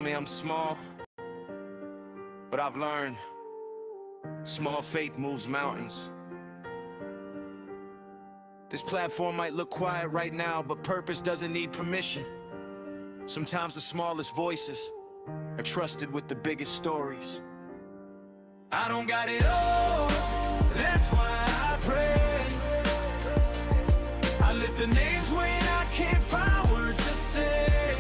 me I'm small, but I've learned small faith moves mountains. This platform might look quiet right now, but purpose doesn't need permission. Sometimes the smallest voices are trusted with the biggest stories. I don't got it all, that's why I pray. I lift the names when I can't find words to say.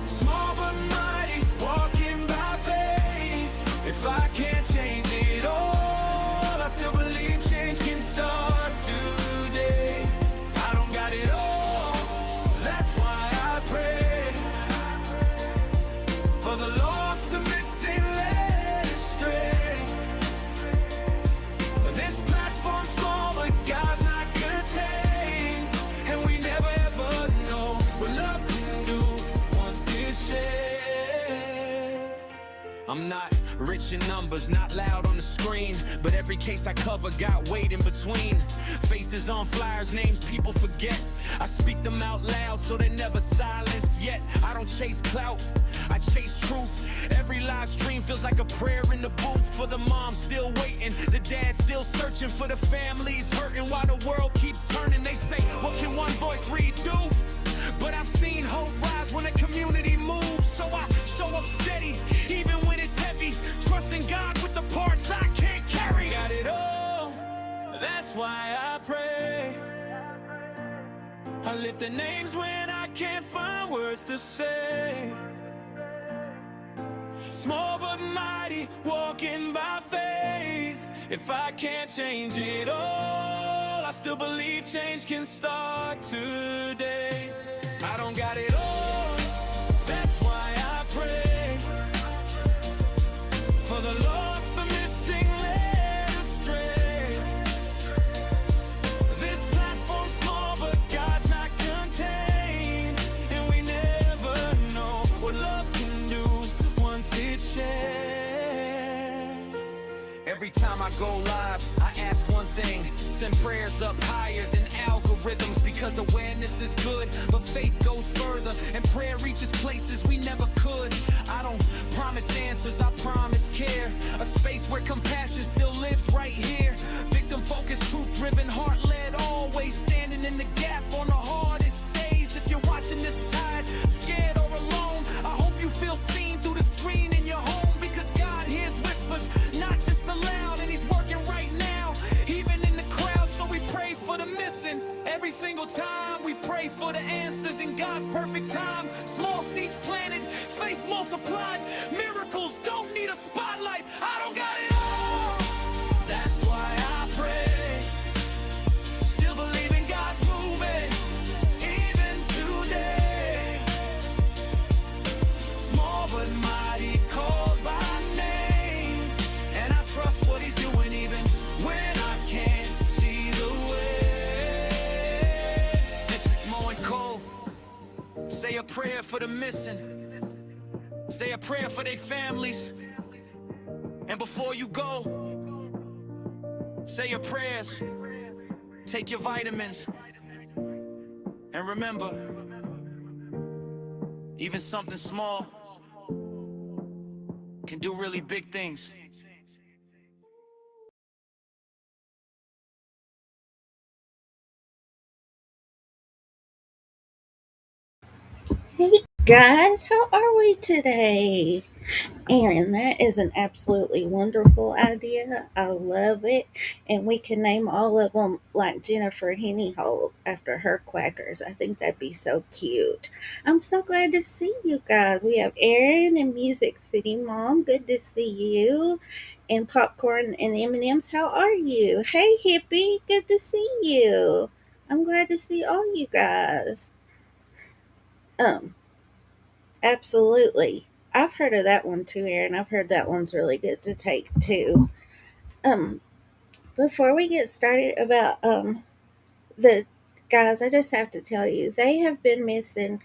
Small but mighty, walking by faith. If I can't change it all, I still believe change can start today. I don't got it all, that's why I pray. For the lost, the missing, led astray. This platform's small, but God's not contained. And we never ever know what love can do once it's shared. I'm not rich in numbers, not loud on the screen, but every case I cover got weight in between. Faces on flyers, names people forget. I speak them out loud so they're never silenced. Yet I don't chase clout, I chase truth. Every live stream feels like a prayer in the booth. For the mom still waiting, the dad still searching, for the families hurting while the world keeps turning. They say, what can one voice read do? But I've seen hope rise when the community moves. So I show up steady, even when it's heavy, trusting God with the parts I can't carry. Got it all, that's why I pray. I lift the names when I can't find words to say. Small but mighty, walking by faith. If I can't change it all, I still believe change can start today. I don't got it all, that's why I pray. For the lost, the missing, led astray. This platform's small, but God's not contained. And we never know what love can do once it's shared. Every time I go live, I ask one thing: send prayers up higher than algorithms, because awareness is good, but faith goes further, and prayer reaches places we never could. I don't promise answers, I promise care. A space where compassion still lives right here. Victim-focused, truth-driven, heart-led, always standing in the gap on the hardest days. If you're watching this tide, scared or alone, I hope you feel seen through the screen in your home, because God hears whispers, not just the loud, and He's working right now, even in the crowd. So we pray for the missing every single time. We pray for the answers in God's perfect time. Small seeds planted, faith multiplied. Miracles don't need a spotlight. I don't got it all, that's why I pray. Still believing God's moving, even today. Small but mighty, called by name. And I trust what He's doing even when I can't see the way. This is Mo and Cole. Say a prayer for the missing. Say a prayer for their families. And before you go, say your prayers. Take your vitamins. And remember, even something small can do really big things. Hey guys, how are we today? Aaron, that is an absolutely wonderful idea. I love it. And we can name all of them like Jennifer Hennyhold after her quackers. I think that'd be so cute. I'm so glad to see you guys. We have Aaron and Music City Mom. Good to see you. And Popcorn and M&M's. How are you? Hey Hippie, good to see you. I'm glad to see all you guys. Um, Absolutely. I've heard of that one too, Aaron. I've heard that one's really good to take too. Um, Before we get started about the guys, I just have to tell you they have been missing.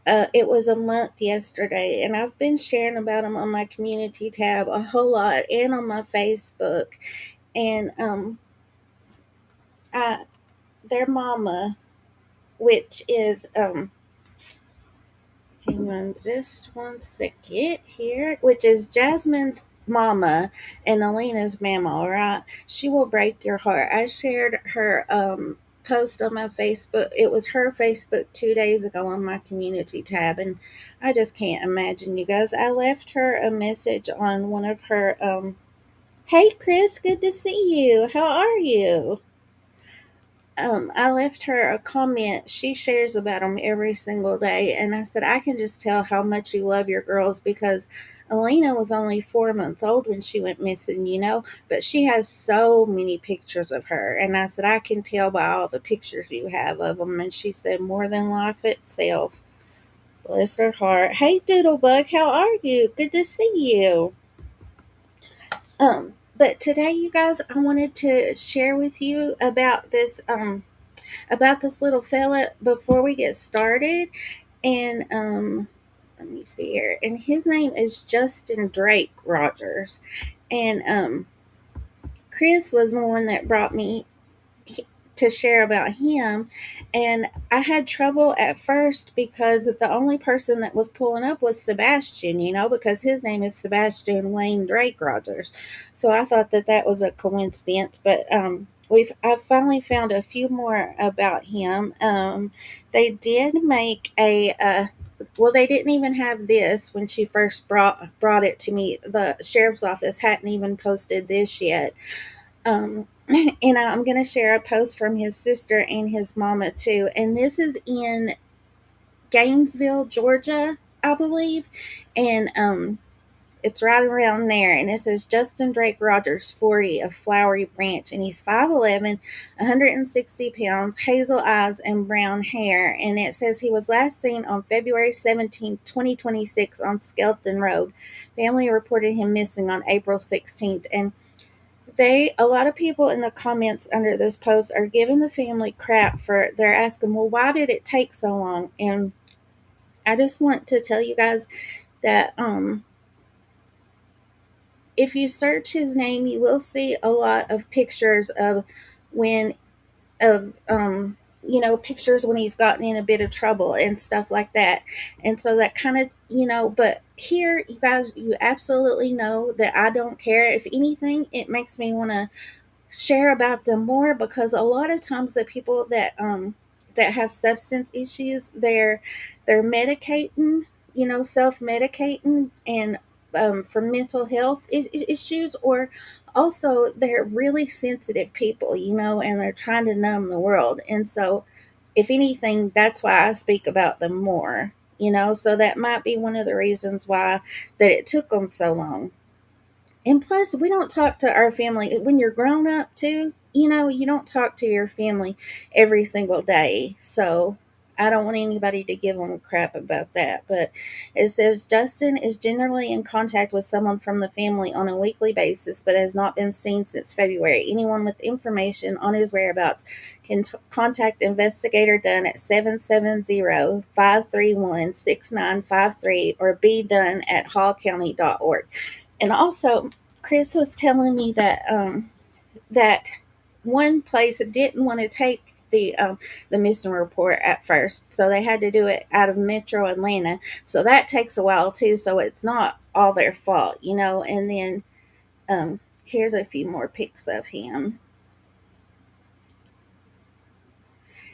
It was a month yesterday, and I've been sharing about them on my community tab a whole lot and on my Facebook. And I, their mama, which is Hang on just one second here, which is Jazmyn's mama and Elina's mama, all right? She will break your heart. I shared her post on my Facebook. It was her Facebook 2 days ago on my community tab, and I just can't imagine, you guys. I left her a message on one of her hey Chris, good to see you. How are you? I left her a comment. She shares about them every single day. And I said, I can just tell how much you love your girls because Elena was only 4 months old when she went missing, but she has so many pictures of her. And I said, I can tell by all the pictures you have of them. And she said, more than life itself. Bless her heart. Hey, Doodlebug, how are you? Good to see you. But today, you guys, I wanted to share with you about this little fella before we get started. And let me see here. And his name is Justin Drake Rogers. And Chris was the one that brought me to share about him. And I had trouble at first because the only person that was pulling up was Sebastian, because his name is Sebastian Wayne Drake Rogers. So I thought that that was a coincidence, but I've finally found a few more about him. They did make well, they didn't even have this when she first brought it to me. The sheriff's office hadn't even posted this yet. And I'm going to share a post from his sister and his mama too. And this is in Gainesville, Georgia, I believe. And it's right around there. And it says Justin Drake Rogers, 40, of Flowery Branch. And he's 5'11, 160 pounds, hazel eyes, and brown hair. And it says he was last seen on February 17, 2026 on Skelton Road. Family reported him missing on April 16th. And a lot of people in the comments under this post are giving the family crap they're asking, well, why did it take so long? And I just want to tell you guys that if you search his name, you will see a lot of pictures of when of pictures when he's gotten in a bit of trouble and stuff like that. And so that kind of, but here, you guys, you absolutely know that I don't care. If anything, it makes me want to share about them more, because a lot of times the people that have substance issues, they're medicating, self-medicating, and for mental health issues, or also they're really sensitive people, and they're trying to numb the world. And so if anything, that's why I speak about them more, so that might be one of the reasons why that it took them so long. And plus, we don't talk to our family when you're grown up, too. You don't talk to your family every single day. So I don't want anybody to give them crap about that. But it says Justin is generally in contact with someone from the family on a weekly basis, but has not been seen since February. Anyone with information on his whereabouts can contact Investigator Dunn at 770-531-6953 or be done at hallcounty.org. And also, Chris was telling me that one place didn't want to take the missing report at first, so they had to do it out of Metro Atlanta. So that takes a while too. So it's not all their fault, And then here's a few more pics of him.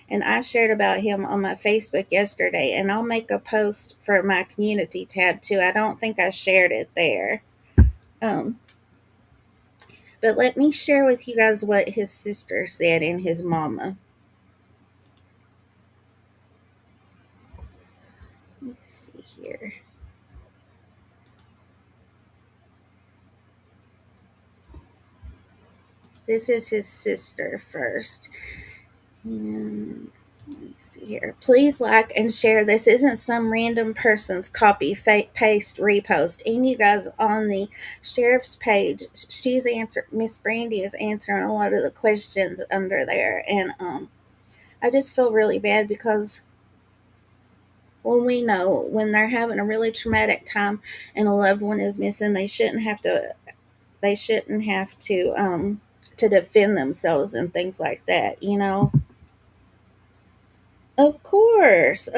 And I shared about him on my Facebook yesterday, and I'll make a post for my community tab too. I don't think I shared it there. But let me share with you guys what his sister said and his mama. Let's see here. This is his sister first. And let me see here. Please like and share. This isn't some random person's copy, paste, repost. And you guys, on the sheriff's page, Miss Brandy is answering a lot of the questions under there. And I just feel really bad because when they're having a really traumatic time and a loved one is missing, they shouldn't have to defend themselves and things like that. Of course,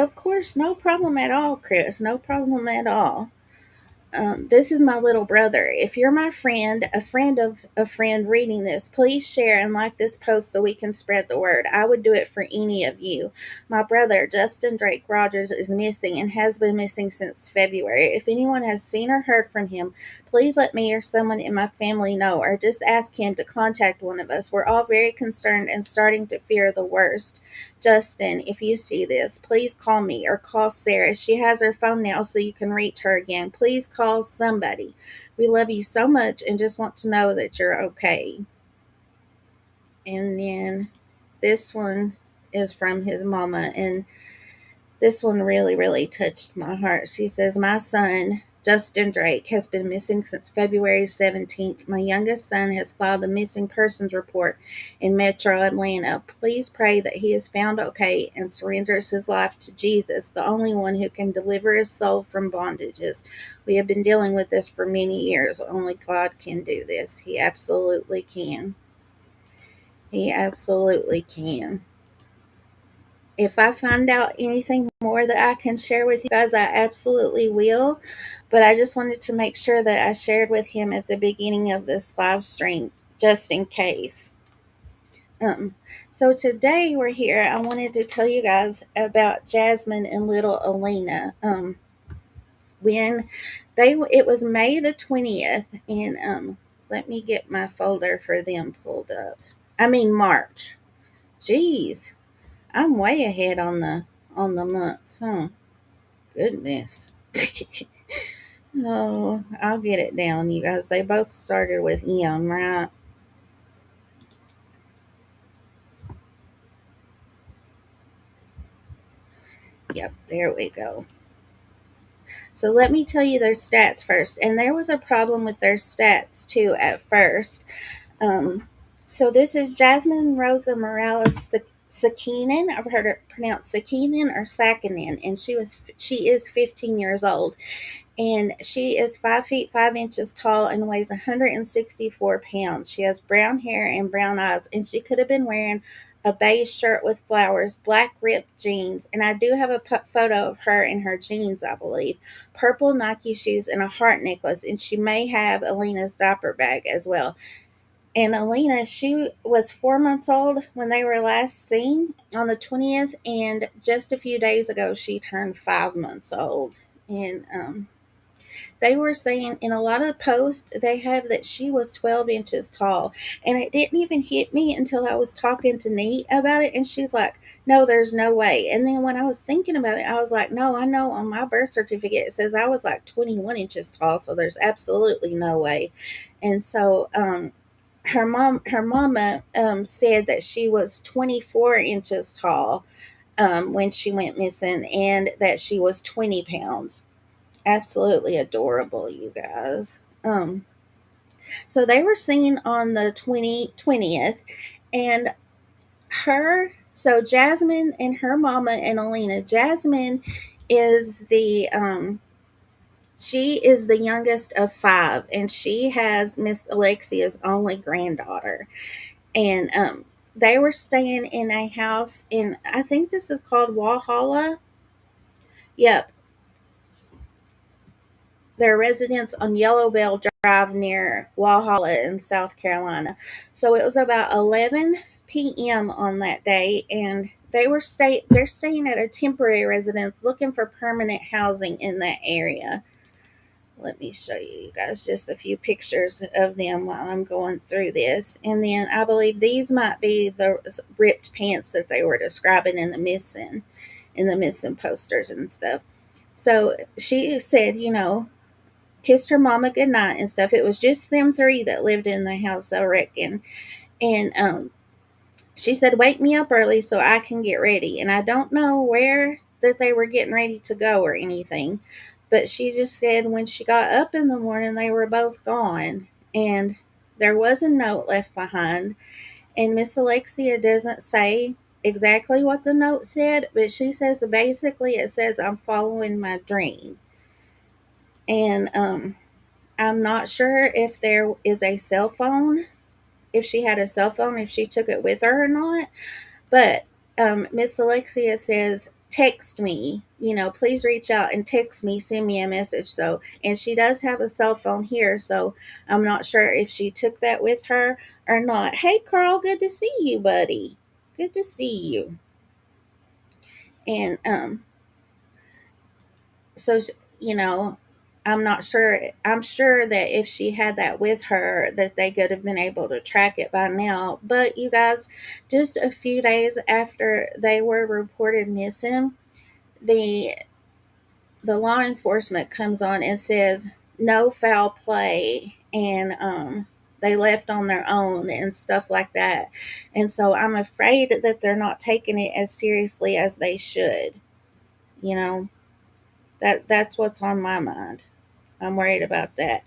no problem at all, Chris. No problem at all. This is my little brother. If you're my friend, a friend of a friend reading this, please share and like this post so we can spread the word. I would do it for any of you. My brother, Justin Drake Rogers, is missing and has been missing since February. If anyone has seen or heard from him, please let me or someone in my family know, or just ask him to contact one of us. We're all very concerned and starting to fear the worst. Justin, if you see this, please call me or call Sarah. She has her phone now so you can reach her again. Please call somebody. We love you so much and just want to know that you're okay. And then this one is from his mama, and this one really, really touched my heart. She says, my son, Justin Drake, has been missing since February 17th. My youngest son has filed a missing persons report in Metro Atlanta. Please pray that he is found okay and surrenders his life to Jesus, the only one who can deliver his soul from bondages. We have been dealing with this for many years. Only God can do this. He absolutely can. He absolutely can. If I find out anything more that I can share with you guys, I absolutely will. But I just wanted to make sure that I shared with him at the beginning of this live stream, just in case. Um, so today we're here. I wanted to tell you guys about Jazmynn and little Elina. When it was May the 20th, and let me get my folder for them pulled up. I mean March. Jeez, I'm way ahead on the months, huh? Goodness. Oh, I'll get it down, you guys. They both started with M, right? Yep, there we go. So let me tell you their stats first. And there was a problem with their stats too at first. Um, so this is Jazmynn Rosa Morales Sakkinen. I've heard it pronounced Sakkinen or Sakkinen, and she is 15 years old, and she is 5 feet 5 inches tall and weighs 164 pounds. She has brown hair and brown eyes, and she could have been wearing a beige shirt with flowers, black ripped jeans, and I do have a photo of her in her jeans, I believe, purple Nike shoes, and a heart necklace, and she may have Elina's diaper bag as well. And Elina, she was 4 months old when they were last seen on the 20th, and just a few days ago, she turned 5 months old. And they were saying in a lot of posts they have that she was 12 inches tall. And it didn't even hit me until I was talking to Neat about it. And she's like, no, there's no way. And then when I was thinking about it, I was like, no, I know on my birth certificate it says I was like 21 inches tall. So there's absolutely no way. And so, her mama said that she was 24 inches tall when she went missing, and that she was 20 pounds. Absolutely adorable, you guys. So they were seen on the 20th, and so Jazmynn and her mama and Elina. Jazmynn is she is the youngest of five, and she has Miss Alexia's only granddaughter. And they were staying in a house in, I think this is called Walhalla. Yep, their residence on Yellow Bell Drive near Walhalla in South Carolina. So it was about 11 p.m. on that day, and they're staying at a temporary residence looking for permanent housing in that area. Let me show you guys just a few pictures of them while I'm going through this. And then I believe these might be the ripped pants that they were describing in the missing posters and stuff. So she said, kissed her mama goodnight and stuff. It was just them three that lived in the house, I reckon. And she said, wake me up early so I can get ready. And I don't know where that they were getting ready to go or anything. But she just said when she got up in the morning, they were both gone. And there was a note left behind. And Miss Alexia doesn't say exactly what the note said, but she says basically it says, I'm following my dream. And I'm not sure if there is a cell phone, if she had a cell phone, if she took it with her or not. But Miss Alexia says, text me, please reach out and text me, send me a message. So, and she does have a cell phone here, so I'm not sure if she took that with her or not. Hey, Carl, good to see you, buddy. Good to see you. And so you know I'm not sure. I'm sure that if she had that with her that they could have been able to track it by now. But you guys, just a few days after they were reported missing, the the law enforcement comes on and says no foul play, and they left on their own and stuff like that. And so I'm afraid that they're not taking it as seriously as they should. you know that's what's on my mind. I'm worried about that.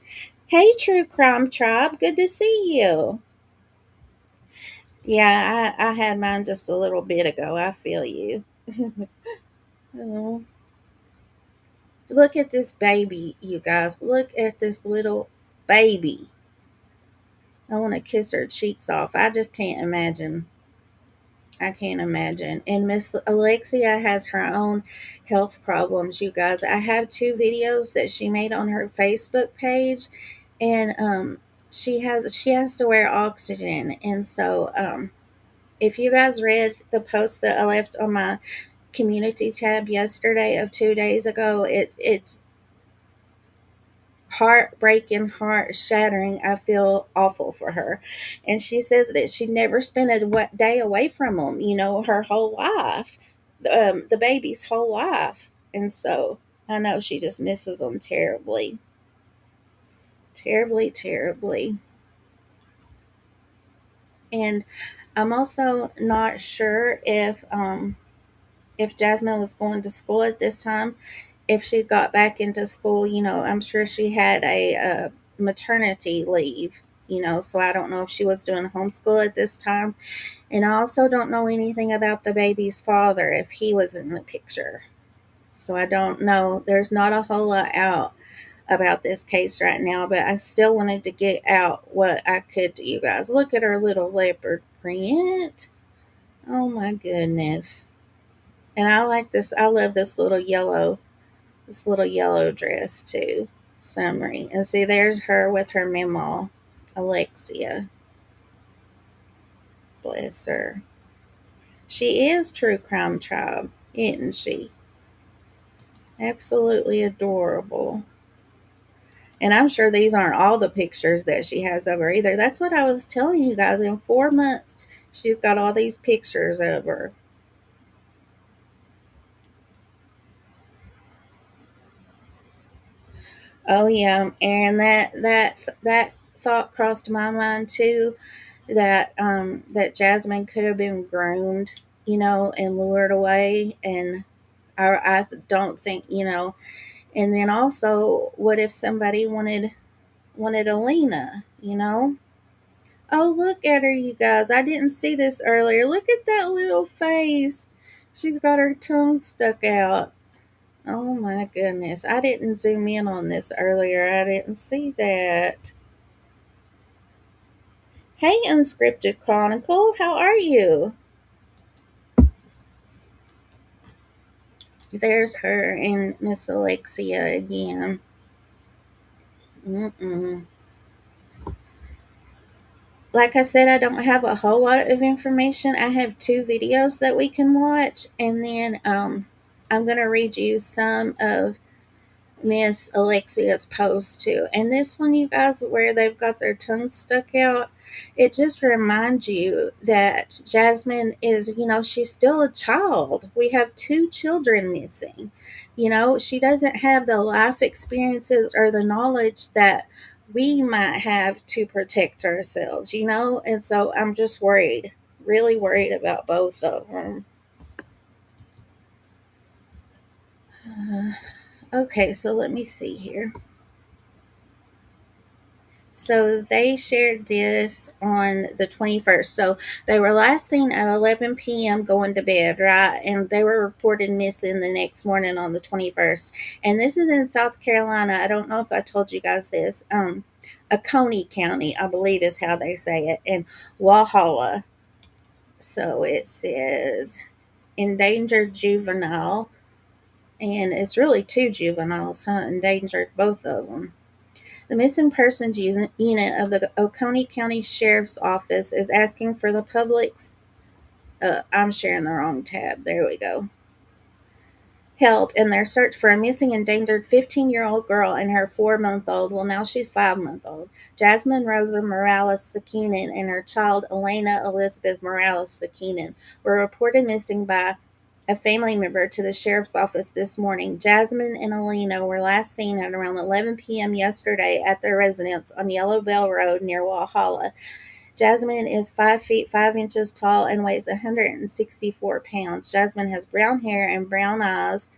Hey, True Crime Tribe, good to see you. Yeah, I had mine just a little bit ago. I feel you. Oh, look at this baby, you guys. Look at this little baby. I want to kiss her cheeks off. I just can't imagine. I can't imagine. And Miss Alexia has her own health problems, you guys. I have two videos that she made on her Facebook page, and she has to wear oxygen. And so if you guys read the post that I left on my community tab yesterday of 2 days ago, it's heartbreaking, heart shattering. I feel awful for her. And she says that she never spent a day away from them, her whole life, the baby's whole life. And so I know she just misses them terribly, terribly, terribly. And I'm also not sure if Jazmynn was going to school at this time, if she got back into school. I'm sure she had a maternity leave, so I don't know if she was doing homeschool at this time. And I also don't know anything about the baby's father, if he was in the picture. So I don't know. There's not a whole lot out about this case right now, but I still wanted to get out what I could to you guys. Look at her little leopard print. Oh my goodness. And I like this. I love this little yellow dress too. Summary. And see, there's her with her mama, Alexia. Bless her. She is True Crime Tribe, isn't she? Absolutely adorable. And I'm sure these aren't all the pictures that she has of her either. That's what I was telling you guys. In 4 months, she's got all these pictures of her. Oh yeah, and that thought crossed my mind too. That Jazmynn could have been groomed, and lured away. And I don't think. And then also, what if somebody wanted Elina? Oh, look at her, you guys. I didn't see this earlier. Look at that little face. She's got her tongue stuck out. Oh my goodness. I didn't zoom in on this earlier. I didn't see that. Hey, Unscripted Chronicle. How are you? There's her and Miss Alexia again. Mm-mm. Like I said, I don't have a whole lot of information. I have two videos that we can watch, and then I'm going to read you some of Miss Alexia's post too. And this one, you guys, where they've got their tongues stuck out, it just reminds you that Jazmynn is, she's still a child. We have two children missing. She doesn't have the life experiences or the knowledge that we might have to protect ourselves. And so I'm just worried, really worried about both of them. Okay, so let me see here. So they shared this on the 21st. So they were last seen at 11 p.m. going to bed, right? And they were reported missing the next morning on the 21st. And this is in South Carolina. I don't know if I told you guys this. Oconee County, I believe is how they say it, in Walhalla. So it says endangered juvenile, and it's really two juveniles, endangered, both of them. The missing persons unit of the Oconee County Sheriff's Office is asking for the public's, I'm sharing the wrong tab, there we go, help in their search for a missing endangered 15-year-old girl and her 4-month-old, well now she's 5-month-old, Jazmynn Rosa Morales Sakkinen, and her child Elina Elizabeth Morales Sakkinen were reported missing by a family member to the sheriff's office this morning. Jazmynn and Elina were last seen at around 11 p.m. yesterday at their residence on Yellow Bell Road near Walhalla. Jazmynn is 5 feet 5 inches tall and weighs 164 pounds. Jazmynn has brown hair and brown eyes.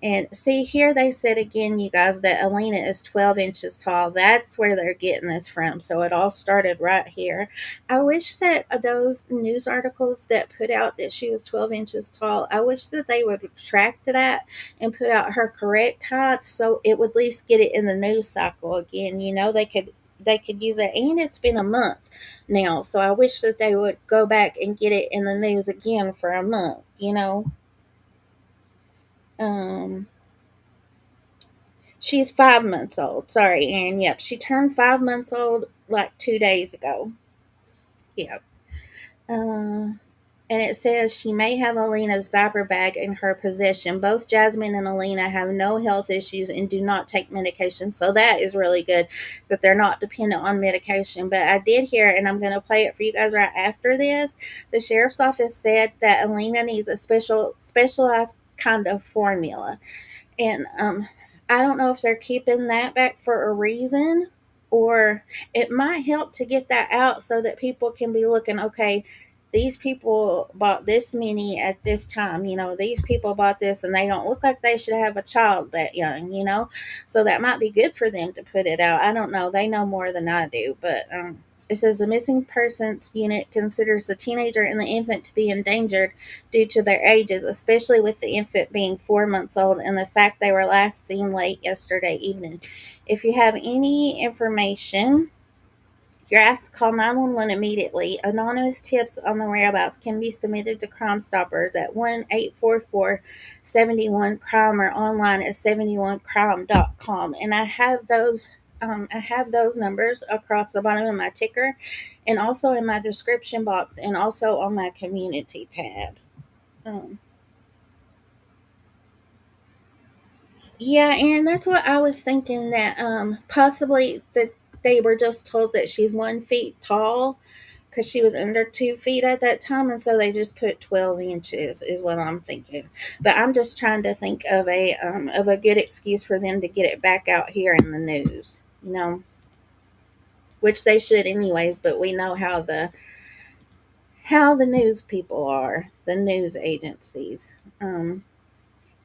And see, here they said again, you guys, that Elina is 12 inches tall. That's where they're getting this from. So it all started right here. I wish that those news articles that put out that she was 12 inches tall, I wish that they would retract that and put out her correct height so it would at least get it in the news cycle again. You know, they could use that. And it's been a month now. So I wish that they would go back and get it in the news again for a month, you know. She's 5 months old. Sorry, Aaron. Yep, she turned 5 months old like 2 days ago. Yep. And it says she may have Alina's diaper bag in her possession. Both Jazmynn and Elina have no health issues and do not take medication. So that is really good that they're not dependent on medication. But I did hear, and I'm going to play it for you guys right after this. The sheriff's office said that Elina needs a specialized kind of formula. And I don't know if they're keeping that back for a reason, or it might help to get that out so that people can be looking, okay, these people bought this many at this time, you know, these people bought this and they don't look like they should have a child that young, you know, so that might be good for them to put it out. I don't know. They know more than I do, but it says the missing persons unit considers the teenager and the infant to be endangered due to their ages, especially with the infant being 4 months old and the fact they were last seen late yesterday evening. If you have any information, you're asked to call 911 immediately. Anonymous tips on the whereabouts can be submitted to Crime Stoppers at 1-844-71-CRIME or online at 71crime.com. And I have those numbers across the bottom of my ticker and also in my description box and also on my community tab. Yeah, and that's what I was thinking, that possibly that they were just told that she's 1 feet tall because she was under 2 feet at that time, and so they just put 12 inches is what I'm thinking. But I'm just trying to think of a good excuse for them to get it back out here in the news, you know, which they should anyways. But we know how the news people are, the news agencies. And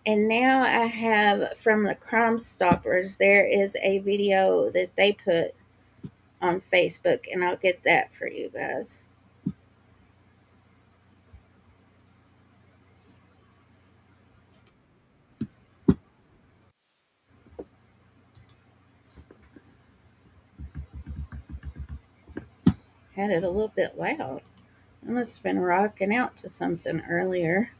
now I have from the Crime Stoppers, there is a video that they put on Facebook, and I'll get that for you guys. Had it a little bit loud. I must have been rocking out to something earlier.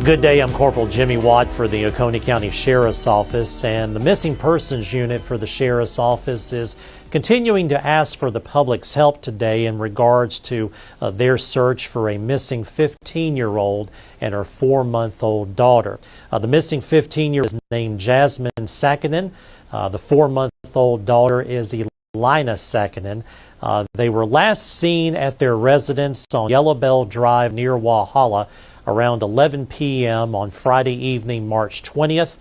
Good day, I'm Corporal Jimmy Watt for the Oconee County Sheriff's Office, and the Missing Persons Unit for the Sheriff's Office is continuing to ask for the public's help today in regards to their search for a missing 15-year-old and her 4-month-old daughter. The missing 15-year-old is named Jazmynn Sakkinen. The 4-month-old daughter is Elina Sakkinen. They were last seen at their residence on Yellow Bell Drive near Walhalla around 11 p.m. on Friday evening, March 20th.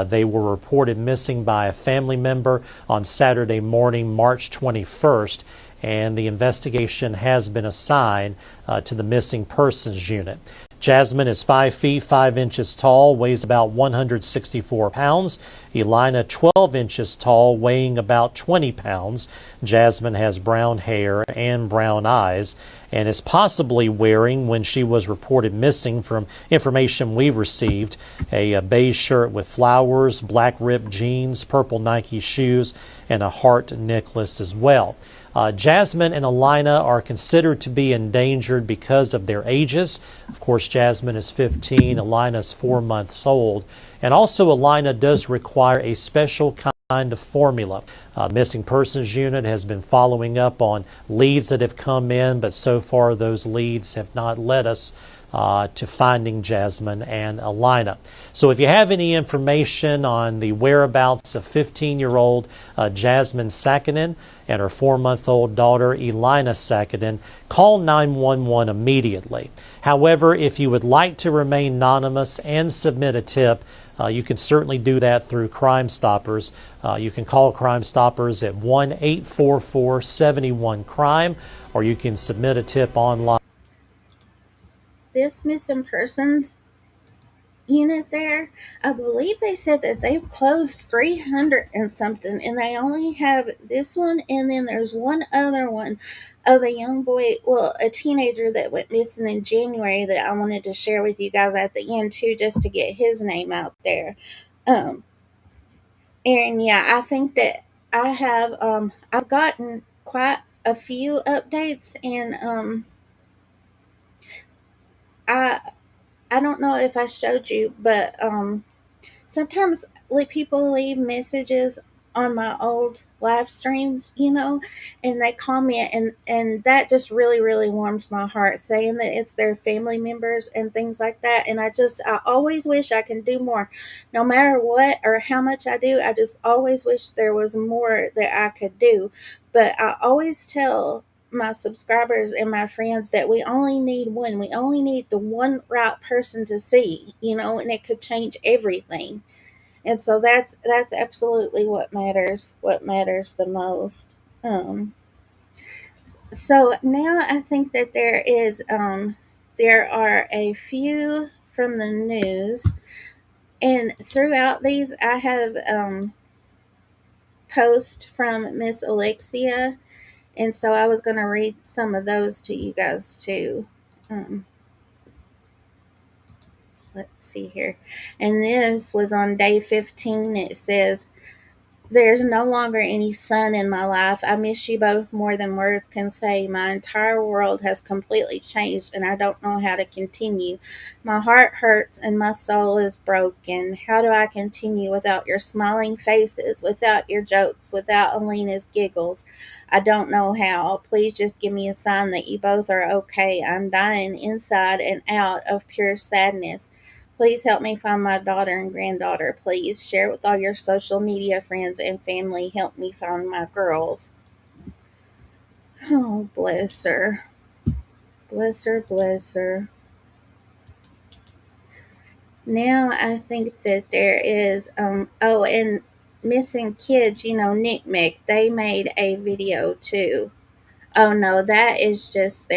They were reported missing by a family member on Saturday morning, March 21st, and the investigation has been assigned to the Missing Persons Unit. Jazmynn is 5 feet 5 inches tall, weighs about 164 pounds. Elina, 12 inches tall, weighing about 20 pounds. Jazmynn has brown hair and brown eyes and is possibly wearing, when she was reported missing from information we received, a beige shirt with flowers, black ripped jeans, purple Nike shoes, and a heart necklace as well. Jazmynn and Elina are considered to be endangered because of their ages. Of course, Jazmynn is 15, Elina is 4 months old, and also Elina does require a special kind of formula. Missing Persons Unit has been following up on leads that have come in, but so far those leads have not led us to finding Jazmynn and Elina. So if you have any information on the whereabouts of 15-year-old Jazmynn Sakkinen and her 4-month-old daughter Elina Sakkinen, call 911 immediately. However, if you would like to remain anonymous and submit a tip, you can certainly do that through Crime Stoppers. You can call Crime Stoppers at 1-844-71-CRIME, or you can submit a tip online. This missing persons unit there, I believe they said that they've closed 300 and something, and they only have this one, and then there's one other one of a young boy, well, a teenager that went missing in January that I wanted to share with you guys at the end too, just to get his name out there. Um, and yeah, I think that I've gotten quite a few updates, and I I don't know if I showed you, but sometimes people leave messages on my old live streams, and they comment, and that just really, really warms my heart, saying that it's their family members and things like that. And I always wish I can do more. No matter what or how much I do, I just always wish there was more that I could do. But I always tell my subscribers and my friends that we only need one. We only need the one right person to see, and it could change everything. And so that's absolutely what matters the most. So now I think that there are a few from the news, and throughout these I have posts from Miss Alexia, and so I was going to read some of those to you guys too. um, let's see here. And this was on day 15. It says, "There's no longer any sun in my life. I miss you both more than words can say. My entire world has completely changed, and I don't know how to continue. My heart hurts, and my soul is broken. How do I continue without your smiling faces, without your jokes, without Alina's giggles? I don't know how. Please just give me a sign that you both are okay. I'm dying inside and out of pure sadness. Please help me find my daughter and granddaughter. Please share it with all your social media friends and family. Help me find my girls." Oh, bless her. Bless her, bless her. Now I think that there is, oh, and missing kids, Nick Mick, they made a video too. Oh no, that is just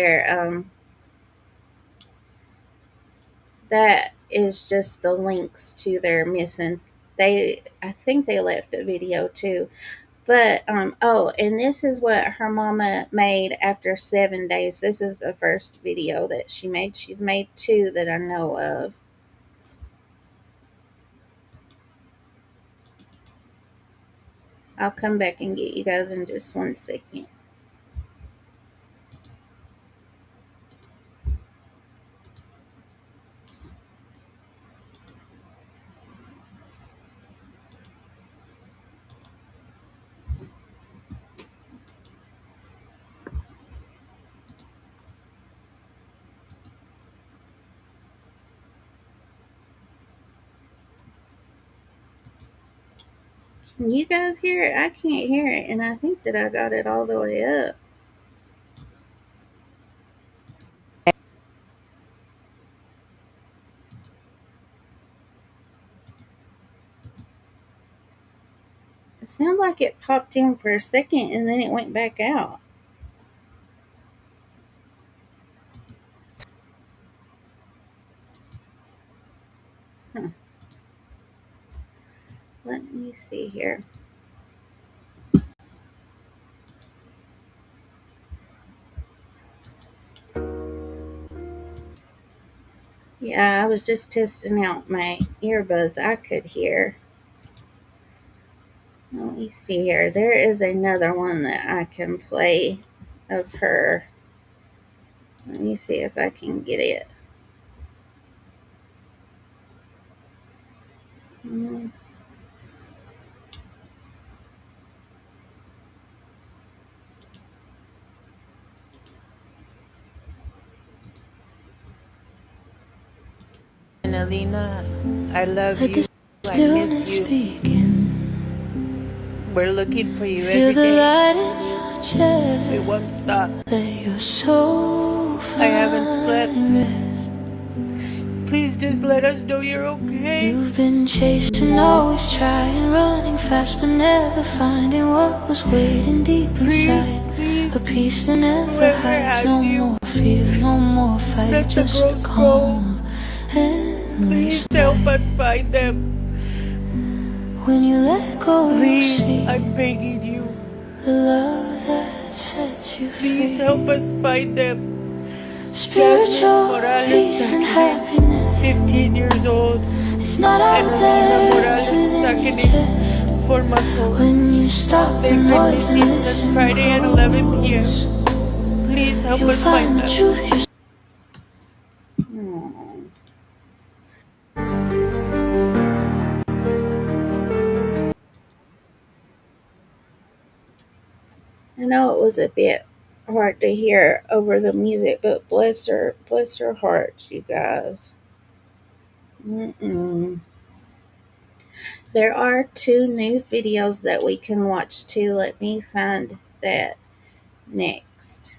that is just the links to their missing. I think they left a video too. But oh, and this is what her mama made after 7 days. This is the first video that she made. She's made two that I know of. I'll come back and get you guys in just 1 second. Can you guys hear it? I can't hear it, and I think that I got it all the way up. It sounds like it popped in for a second and then it went back out. Let me see here. Yeah, I was just testing out my earbuds I could hear. Let me see here. There is another one that I can play of her. Let me see if I can get it. Mm. And Elina, I love you. I miss you. We're looking for you every day. We won't stop. I haven't slept. Please just let us know you're okay. You've been chasing, always trying, running fast, but never finding what was waiting deep inside. A peace that never hides. No more fear, no more fight, just a calm. Please help us find them. When you let go, Please, you see I'm begging you. the love that sets you free. Please help us find them. Spiritual peace and happiness. 15 years old. It's not out there, it's within your chest. 4 months old. When you stop the They've been noise and missing since listen Friday at 11 p.m. close, Please help you'll us find find the them. truth yourself. I know it was a bit hard to hear over the music, but bless her heart, you guys. Mm-mm. There are 2 news videos that we can watch too. Let me find that next.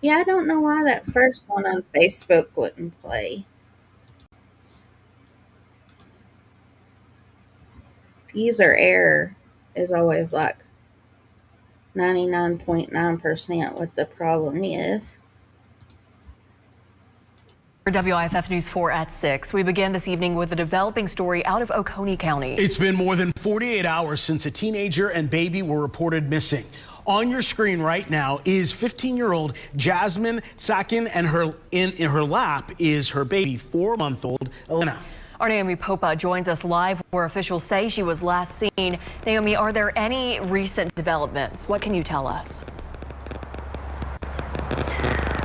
Yeah, I don't know why that first one on Facebook wouldn't play. User error is always like 99.9% what the problem is. For WIFF News 4 at 6, we begin this evening with a developing story out of Oconee County. It's been more than 48 hours since a teenager and baby were reported missing. On your screen right now is 15-year-old Jazmynn Sakkinen, and in her lap is her baby, 4-month-old Elina. Our Naomi Popa joins us live where officials say she was last seen. Naomi, are there any recent developments? What can you tell us?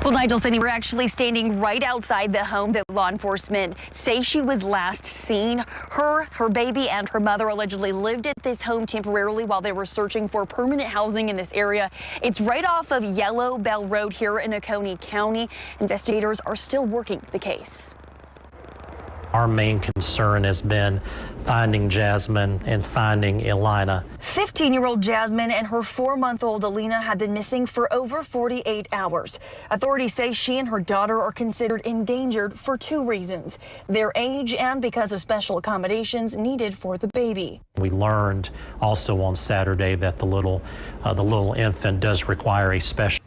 Well, Nigel, Cindy, we're actually standing right outside the home that law enforcement say she was last seen. Her baby and her mother allegedly lived at this home temporarily while they were searching for permanent housing in this area. It's right off of Yellow Bell Road here in Oconee County. Investigators are still working the case. Our main concern has been finding Jazmynn and finding Elina. 15-year-old Jazmynn and her 4-month-old Elina have been missing for over 48 hours. Authorities say she and her daughter are considered endangered for 2 reasons: their age and because of special accommodations needed for the baby. We learned also on Saturday that the little infant does require a special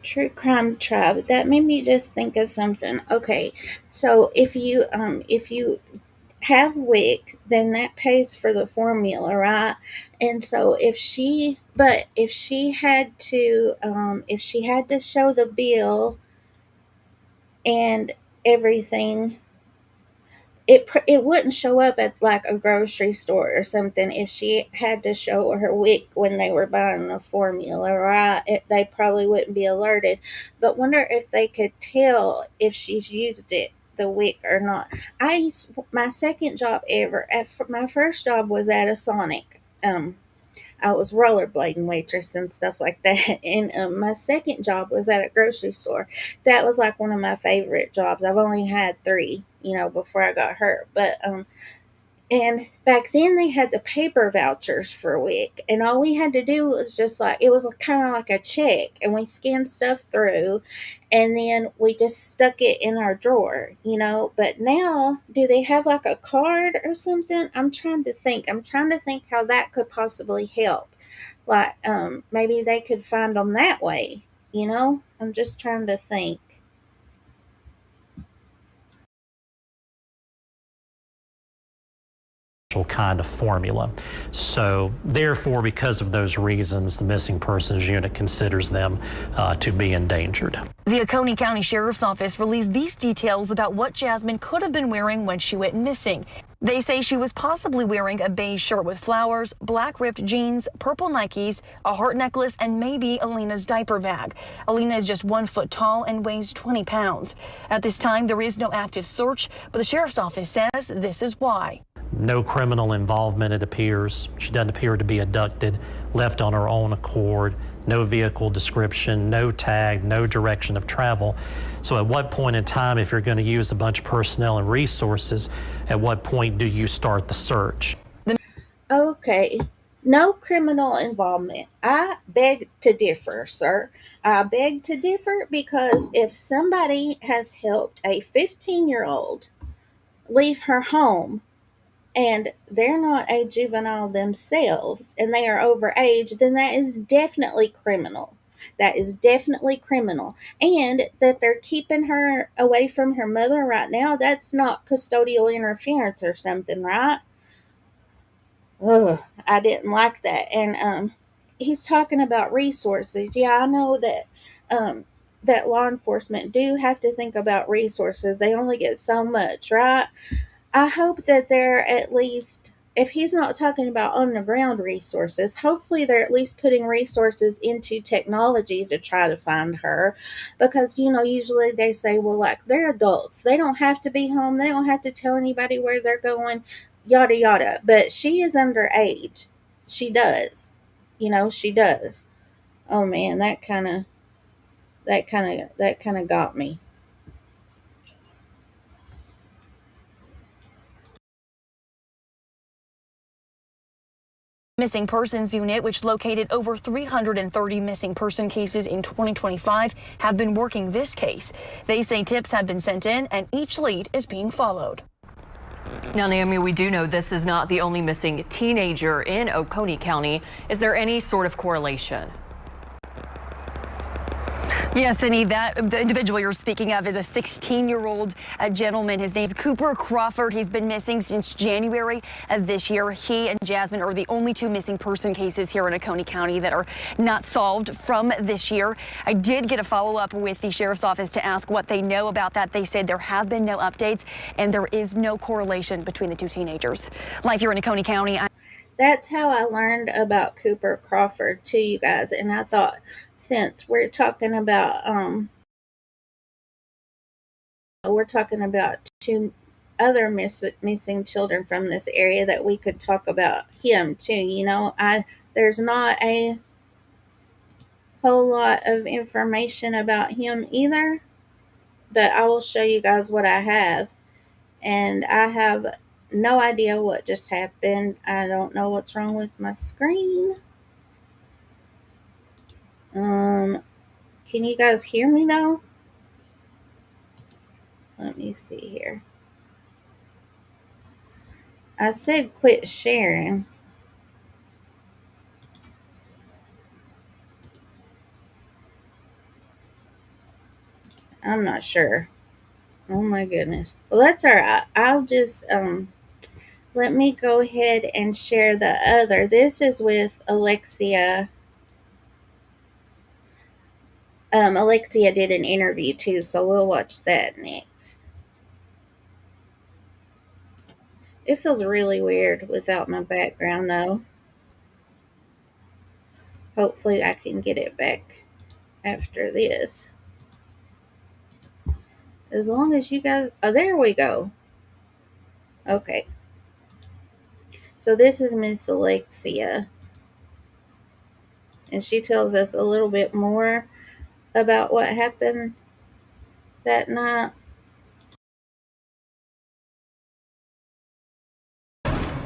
True Crime Tribe. That made me just think of something. Okay, so if you have WIC, then that pays for the formula, right? And so if she had to show the bill and everything, it wouldn't show up at like a grocery store or something if she had to show her WIC when they were buying the formula, right? They probably wouldn't be alerted. But wonder if they could tell if she's used the WIC or not. My second job ever. My first job was at a Sonic. I was rollerblading waitress and stuff like that. And my second job was at a grocery store. That was like one of my favorite jobs. I've only had 3, before I got hurt. But and back then they had the paper vouchers for WIC, and all we had to do was just like, it was kind of like a check, and we scanned stuff through, and then we just stuck it in our drawer. But now, do they have like a card or something? I'm trying to think how that could possibly help. Like, maybe they could find them that way. I'm just trying to think. kind of formula. So therefore, because of those reasons, the Missing Persons Unit considers them to be endangered. The Oconee County Sheriff's Office released these details about what Jazmynn could have been wearing when she went missing. They say she was possibly wearing a beige shirt with flowers, black ripped jeans, purple Nikes, a heart necklace, and maybe Elina's diaper bag. Elina is just 1 foot tall and weighs 20 pounds. At this time, there is no active search, but the Sheriff's Office says this is why. No criminal involvement, it appears. She doesn't appear to be abducted, left on her own accord, no vehicle description, no tag, no direction of travel. So at what point in time, if you're going to use a bunch of personnel and resources, at what point do you start the search? Okay, no criminal involvement. I beg to differ, sir. I beg to differ because if somebody has helped a 15-year-old leave her home, and they're not a juvenile themselves and they are overage, then that is definitely criminal. That is definitely criminal. And that they're keeping her away from her mother right now, that's not custodial interference or something, right? Ugh, I didn't like that. And he's talking about resources. Yeah, I know that that law enforcement do have to think about resources. They only get so much, right? I hope that they're at least, if he's not talking about on the ground resources, hopefully they're at least putting resources into technology to try to find her. Because, usually they say, well, like, they're adults. They don't have to be home. They don't have to tell anybody where they're going, yada, yada. But she is underage. She does. She does. Oh, man, that kind of got me. Missing Persons Unit, which located over 330 missing person cases in 2025, have been working this case. They say tips have been sent in and each lead is being followed. Now, Naomi, we do know this is not the only missing teenager in Oconee County. Is there any sort of correlation? Yes, Cindy, the individual you're speaking of is a 16-year-old gentleman. His name is Cooper Crawford. He's been missing since January of this year. He and Jazmynn are the only two missing person cases here in Oconee County that are not solved from this year. I did get a follow-up with the Sheriff's Office to ask what they know about that. They said there have been no updates and there is no correlation between the two teenagers. Live here in Oconee County. That's how I learned about Cooper Crawford too, you guys. And I thought, since we're talking about two other missing children from this area, that we could talk about him too. There's not a whole lot of information about him either, but I will show you guys what I have. And I have no idea what just happened. I don't know what's wrong with my screen. Can you guys hear me though? Let me see here. I said quit sharing. I'm not sure. Oh my goodness. Well, that's all right. I'll just let me go ahead and share the other. This is with Alexia. Alexia did an interview too, so we'll watch that next. It feels really weird without my background though. Hopefully I can get it back after this. As long as you guys, oh, there we go. Okay. So this is Miss Alexia. And she tells us a little bit more about what happened that night.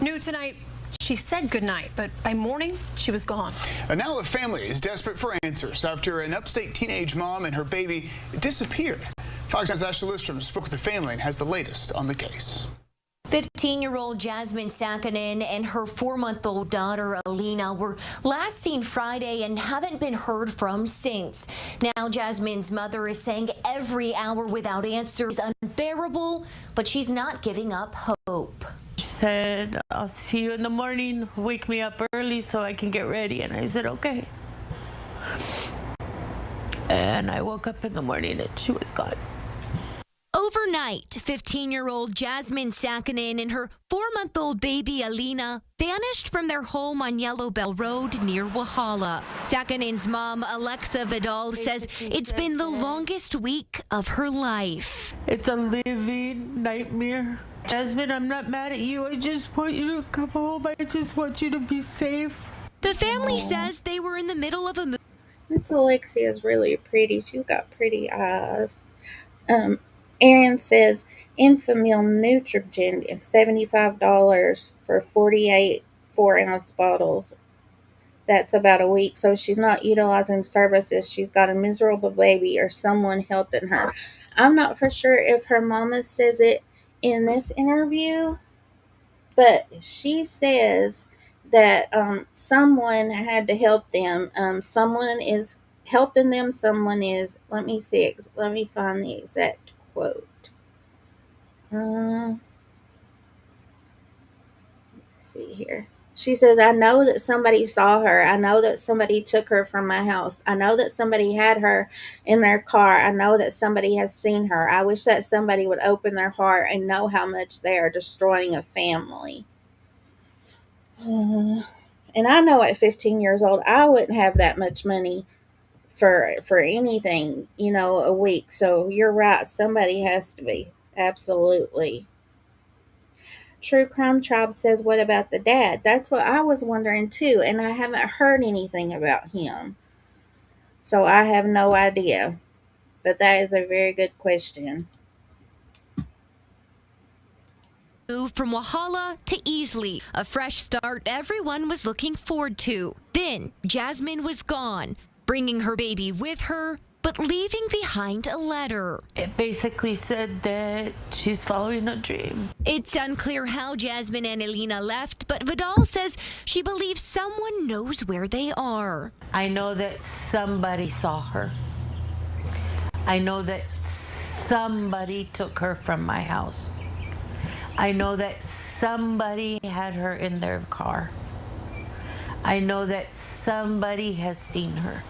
New tonight, she said goodnight, but by morning, she was gone. And now the family is desperate for answers after an upstate teenage mom and her baby disappeared. Fox 9's Ashley Listrom spoke with the family and has the latest on the case. 15-year-old Jazmynn Sakkinen and her 4-month-old daughter Elina were last seen Friday and haven't been heard from since. Now Jazmynn's mother is saying every hour without answers is unbearable, but she's not giving up hope. She said, I'll see you in the morning. Wake me up early so I can get ready. And I said, okay. And I woke up in the morning and she was gone. Overnight, 15-year-old Jazmynn Sakkinen and her 4-month-old baby Elina vanished from their home on Yellow Bell Road near Walhalla. Sakkinen's mom, Alexa Vidal, says it's been the longest week of her life. It's a living nightmare. Jazmynn, I'm not mad at you. I just want you to come home. I just want you to be safe. The family says they were in the middle of a move. Miss Alexia is really pretty. She's got pretty eyes. Aaron says Infamil Nutrigen is $75 for 48 4-ounce bottles. That's about a week. So she's not utilizing services. She's got a miserable baby or someone helping her. I'm not for sure if her mama says it in this interview, but she says that someone had to help them. Someone is helping them. Someone is, let me find the exact quote. Let's see here. She says, I know that somebody saw her. I know that somebody took her from my house. I know that somebody had her in their car. I know that somebody has seen her. I wish that somebody would open their heart and know how much they are destroying a family. And I know at 15 years old, I wouldn't have that much money for anything, a week. So you're right. Somebody has to be. Absolutely. True Crime Tribe says, what about the dad? That's what I was wondering too, and I haven't heard anything about him. So I have no idea. But that is a very good question. Moved from Walhalla to Easley, a fresh start everyone was looking forward to. Then Jazmynn was gone, bringing her baby with her, but leaving behind a letter. It basically said that she's following a dream. It's unclear how Jazmynn and Elina left, but Vidal says she believes someone knows where they are. I know that somebody saw her. I know that somebody took her from my house. I know that somebody had her in their car. I know that somebody has seen her.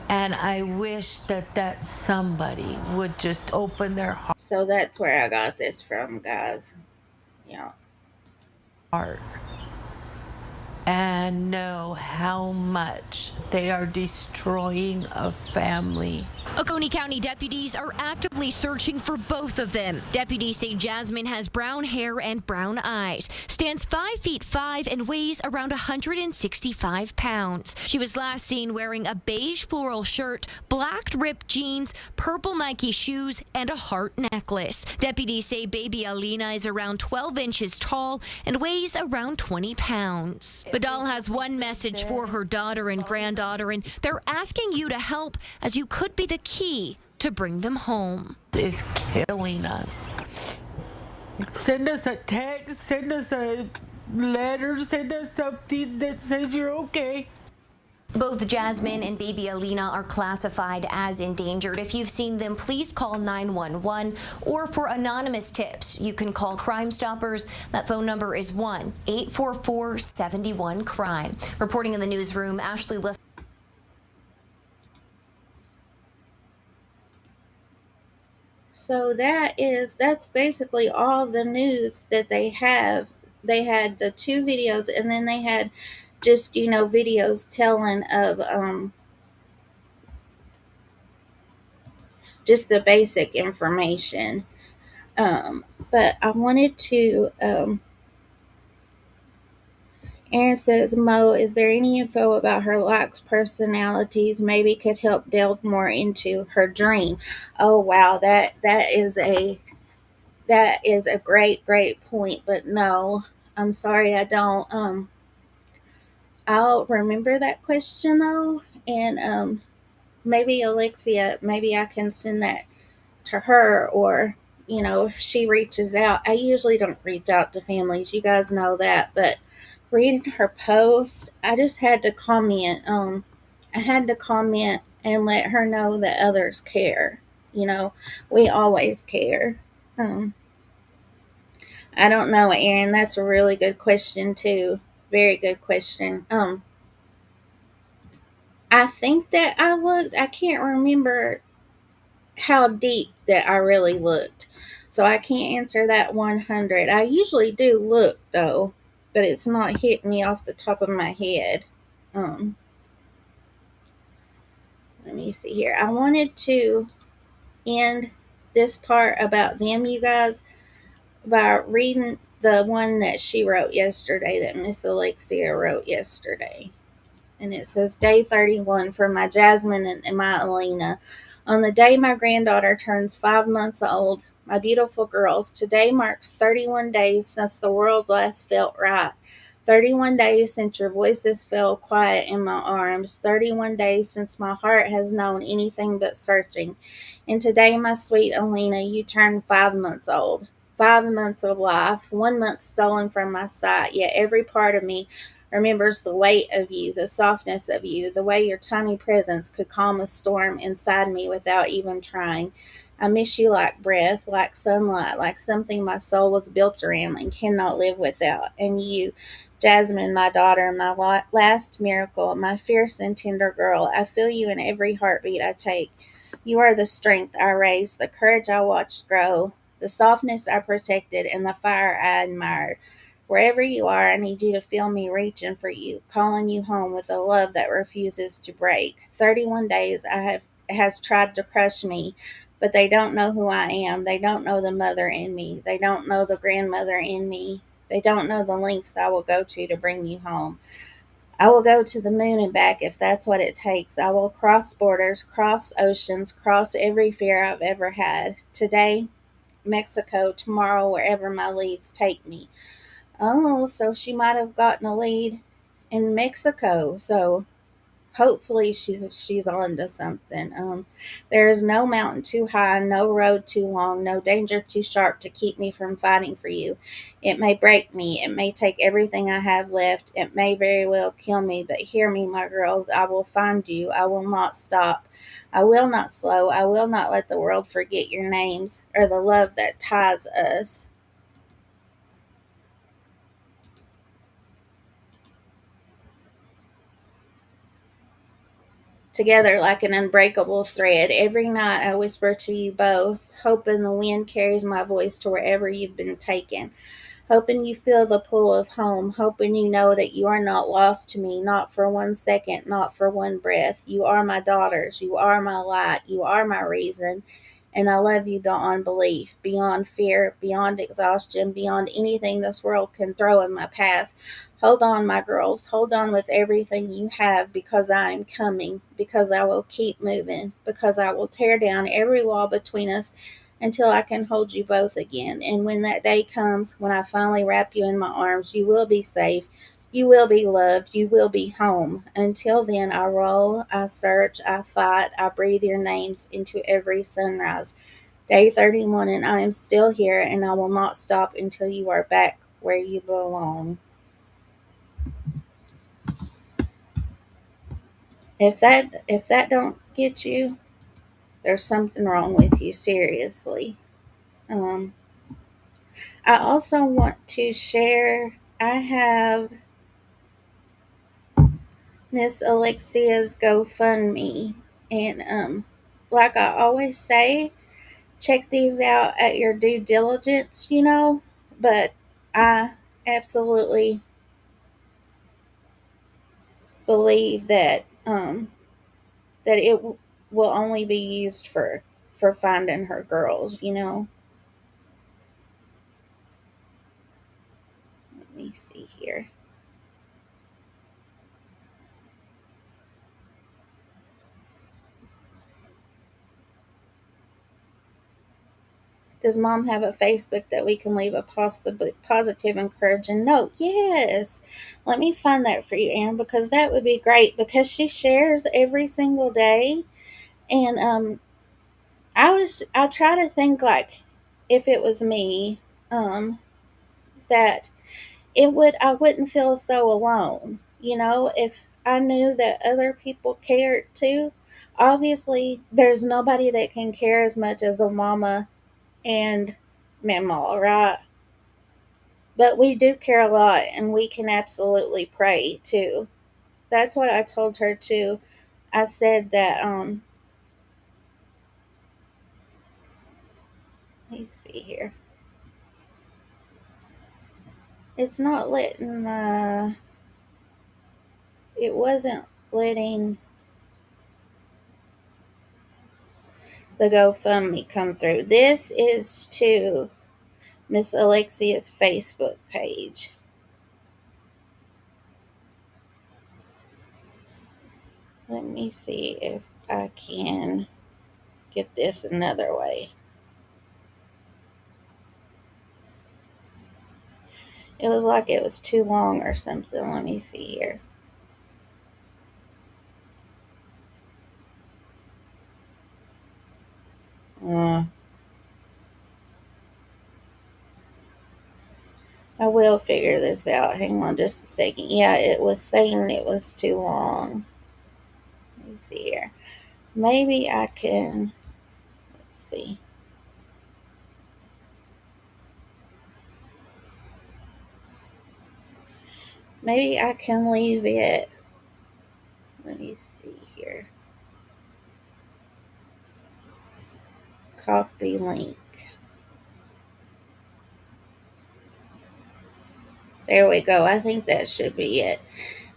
And I wish that somebody would just open their heart. So that's where I got this from, guys. Yeah. Heart. And know how much they are destroying a family. Oconee County deputies are actively searching for both of them. Deputies say Jazmynn has brown hair and brown eyes, stands 5'5" and weighs around 165 pounds. She was last seen wearing a beige floral shirt, black ripped jeans, purple Nike shoes, and a heart necklace. Deputies say baby Elina is around 12 inches tall and weighs around 20 pounds. Vidal has one message for her daughter and granddaughter, and they're asking you to help, as you could be the key to bring them home. Is killing us. Send us a text, send us a letter, send us something that says you're okay. Both Jazmynn and baby Elina are classified as endangered. If you've seen them, please call 911, or for anonymous tips, you can call Crime Stoppers. That phone number is 1-844-71-CRIME. Reporting in the newsroom, Ashley List. So that's basically all the news that they have. They had the 2 videos, and then they had just, videos telling of just the basic information. But I wanted to, Aaron says, Mo, is there any info about her likes, personalities, maybe could help delve more into her dream? Oh, wow, that is a great point, but no, I'm sorry, I don't. I'll remember that question though, and maybe Alexia, maybe I can send that to her, or if she reaches out. I usually don't reach out to families, you guys know that, but reading her post, I just had to comment. I had to comment and let her know that others care. We always care. I don't know, Aaron. That's a really good question too. Very good question. I think that I looked. I can't remember how deep that I really looked, so I can't answer that 100. I usually do look though, but it's not hitting me off the top of my head. Um, Let me see here. I wanted to end this part about them, you guys, by reading the one that she wrote yesterday, that Miss Alexia wrote yesterday. And it says, Day 31 for my Jazmynn and my Elina. On the day my granddaughter turns 5 months old, my beautiful girls, today marks 31 days since the world last felt right. 31 days since your voices fell quiet in my arms. 31 days since my heart has known anything but searching. And today, my sweet Elina, you turn 5 months old. 5 months of life, 1 month stolen from my sight, yet every part of me remembers the weight of you, the softness of you, the way your tiny presence could calm a storm inside me without even trying. I miss you like breath, like sunlight, like something my soul was built around and cannot live without. And you, Jazmynn, my daughter, my last miracle, my fierce and tender girl, I feel you in every heartbeat I take. You are the strength I raised, the courage I watched grow, the softness I protected, and the fire I admired. Wherever you are, I need you to feel me reaching for you, calling you home with a love that refuses to break. 31 days has tried to crush me, but they don't know who I am. They don't know the mother in me. They don't know the grandmother in me. They don't know the lengths I will go to bring you home. I will go to the moon and back if that's what it takes. I will cross borders, cross oceans, cross every fear I've ever had. Today, Mexico, tomorrow, wherever my leads take me. Oh, so she might have gotten a lead in Mexico. So hopefully she's on to something. There is no mountain too high, no road too long, no danger too sharp to keep me from fighting for you. It may break me, it may take everything I have left, it may very well kill me, but hear me, my girls, I will find you. I will not stop. I will not slow. I will not let the world forget your names or the love that ties us together like an unbreakable thread. Every night I whisper to you both, hoping the wind carries my voice to wherever you've been taken, hoping you feel the pull of home, hoping you know that you are not lost to me, not for 1 second, not for one breath. You are my daughters, you are my light, you are my reason, and I love you beyond belief, beyond fear, beyond exhaustion, beyond anything this world can throw in my path. Hold on, my girls, hold on with everything you have, because I am coming, because I will keep moving, because I will tear down every wall between us until I can hold you both again. And when that day comes, when I finally wrap you in my arms, you will be safe. You will be loved. You will be home. Until then, I roll, I search, I fight, I breathe your names into every sunrise. Day 31, and I am still here, and I will not stop until you are back where you belong. If that don't get you, there's something wrong with you, seriously. Um, I also want to share, I have Miss Alexia's GoFundMe. And like I always say, check these out at your due diligence, But I absolutely believe that that will only be used for finding her girls. Let me see here. Does mom have a Facebook that we can leave a positive, encouraging note? Yes. Let me find that for you, Aaron, because that would be great, because she shares every single day. And I try to think, like, if it was me, that I wouldn't feel so alone. If I knew that other people cared too. Obviously, there's nobody that can care as much as a mama and mama, right? But we do care a lot, and we can absolutely pray too. That's what I told her too. I said that, let me see here. It's not letting, it wasn't letting the GoFundMe come through. This is to Miss Alexia's Facebook page. Let me see if I can get this another way. It was like it was too long or something. Let me see here. I will figure this out. Hang on just a second. Yeah, it was saying it was too long. Let me see here. Maybe I can, let's see. Maybe I can leave it. Let me see here. Copy link. There we go. I think that should be it.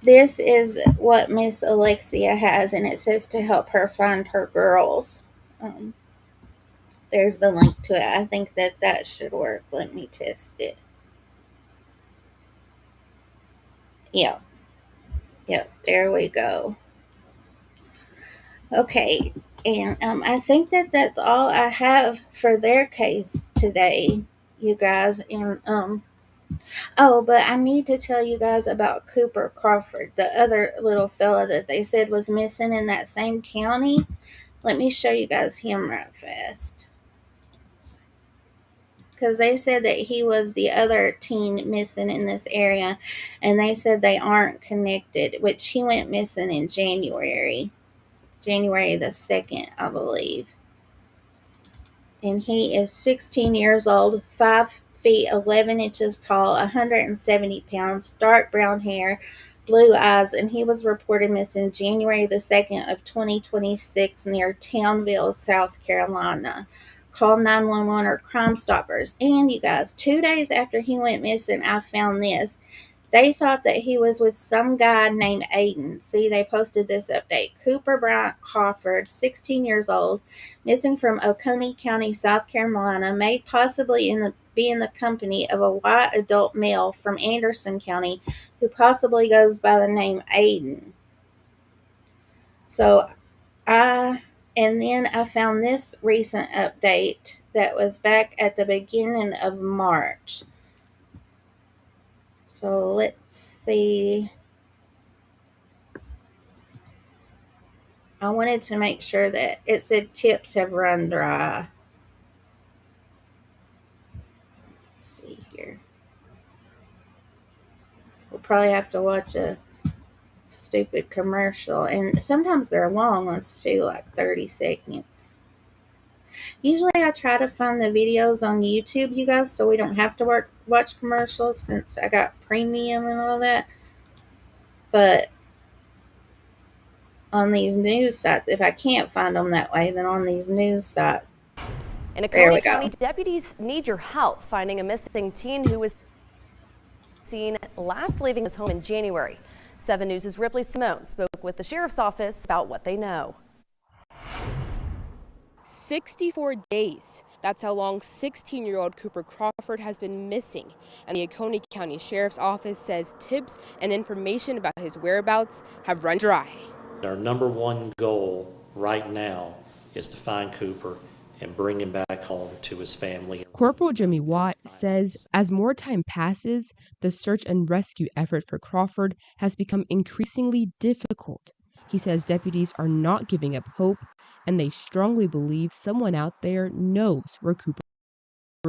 This is what Miss Alexia has, and it says to help her find her girls. There's the link to it. I think that should work. Let me test it. Yeah. Yep, there we go. Okay, and I think that's all I have for their case today, you guys. And oh, but I need to tell you guys about Cooper Crawford, the other little fella that they said was missing in that same county. Let me show you guys him right fast. Because they said that he was the other teen missing in this area, and they said they aren't connected, which he went missing in January the 2nd, I believe. And he is 16 years old, 5 feet 11 inches tall, 170 pounds, dark brown hair, blue eyes, and he was reported missing January the 2nd of 2026 near Townville, South Carolina. Call 911 or Crime Stoppers. And you guys, 2 days after he went missing, I found this. They thought that he was with some guy named Aiden. See, they posted this update. Cooper Bryant Crawford, 16 years old, missing from Oconee County, South Carolina, may possibly be in the company of a white adult male from Anderson County who possibly goes by the name Aiden. And then I found this recent update that was back at the beginning of March. So let's see. I wanted to make sure that it said tips have run dry. Let's see here. We'll probably have to watch a stupid commercial. And sometimes they're long ones too, like 30 seconds. Usually I try to find the videos on YouTube, you guys, so we don't have to watch commercials since I got premium and all that. But on these news sites, if I can't find them that way, then on these news sites. In Oconee County, deputies need your help finding a missing teen who was seen last leaving his home in January. 7 News' Ripley Simone spoke with the sheriff's office about what they know. 64 days. That's how long 16-year-old Cooper Crawford has been missing. And the Oconee County Sheriff's Office says tips and information about his whereabouts have run dry. Our number one goal right now is to find Cooper and bring him back home to his family. Corporal Jimmy Watt says as more time passes, the search and rescue effort for Crawford has become increasingly difficult. He says deputies are not giving up hope, and they strongly believe someone out there knows where Cooper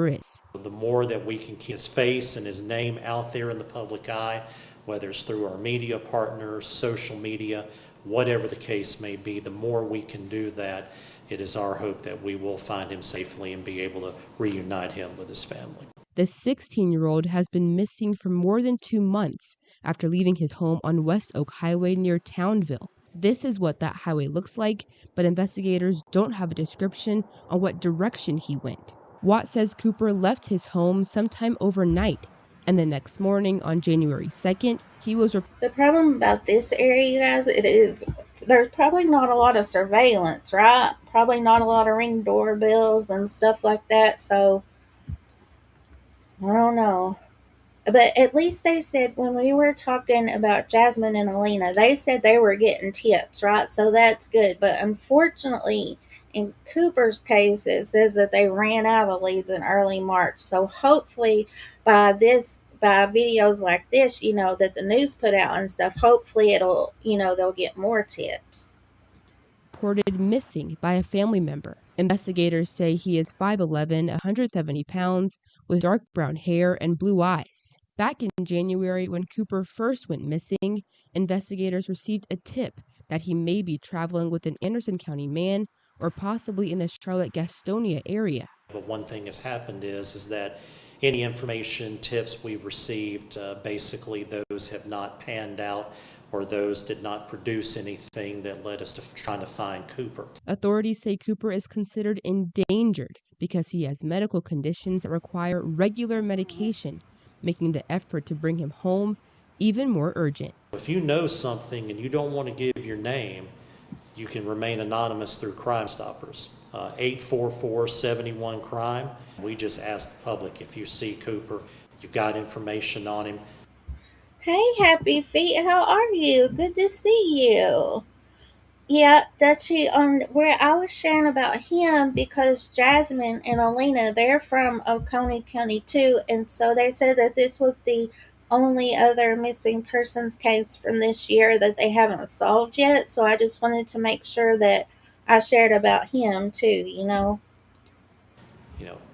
is. The more that we can keep his face and his name out there in the public eye, whether it's through our media partners, social media, whatever the case may be, the more we can do that, it is our hope that we will find him safely and be able to reunite him with his family. The 16-year-old has been missing for more than 2 months after leaving his home on West Oak Highway near Townville. This is what that highway looks like, but investigators don't have a description on what direction he went. Watt says Cooper left his home sometime overnight, and the next morning on January 2nd, he was The problem about this area, you guys, there's probably not a lot of surveillance, right? Probably not a lot of ring doorbells and stuff like that, so I don't know. But at least they said when we were talking about Jazmynn and Elina, they said they were getting tips, right? So that's good. But unfortunately, in Cooper's case, it says that they ran out of leads in early March. So hopefully by videos like this, that the news put out and stuff, hopefully they'll get more tips. reported missing by a family member. Investigators say he is 5'11", 170 pounds, with dark brown hair and blue eyes. Back in January, when Cooper first went missing, investigators received a tip that he may be traveling with an Anderson County man or possibly in the Charlotte-Gastonia area. But one thing that's happened is that any information, tips we've received, basically those have not panned out, or those did not produce anything that led us to trying to find Cooper. Authorities say Cooper is considered endangered because he has medical conditions that require regular medication, making the effort to bring him home even more urgent. If you know something and you don't want to give your name, you can remain anonymous through Crime Stoppers. 844-71-CRIME. We just ask the public, if you see Cooper, you've got information on him. Hey, Happy Feet, how are you? Good to see you. Yeah, Dutchie, on where I was sharing about him, because Jazmynn and Elina, they're from Oconee County too, and so they said that this was the only other missing persons case from this year that they haven't solved yet. So I just wanted to make sure that I shared about him too.